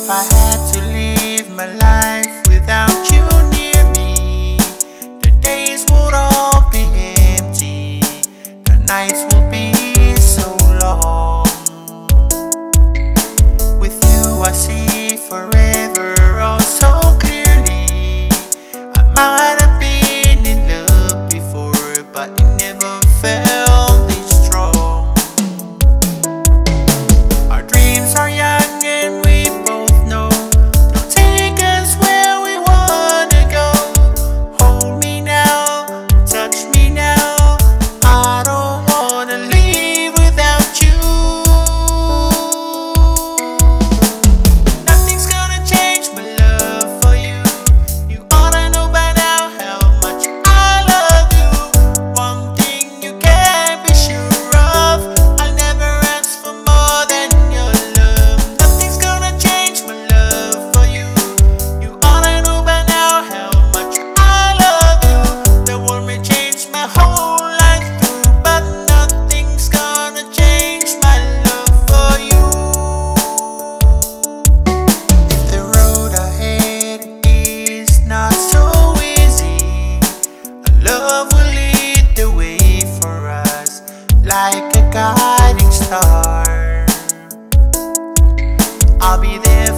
If I had to live my life without you near me, the days would all be empty, the nights would be so long. With you I see forever oh so clearly. I might have been in love before, but it never felt this strong. Our dreams are young and we both know they'll take us where we wanna go. Hold me now, touch me now, I don't wanna leave without you. Nothing's gonna change my love for you. You ought to know by now how much I love you. One thing you can be sure of, I'll never ask for more than your love. Nothing's gonna change my love for you. You ought to know by now how much I love you. The world may change my whole life through, but nothing's gonna change my love for you. If the road ahead is not so easy, love will lead the way for us like a guiding star. I'll be there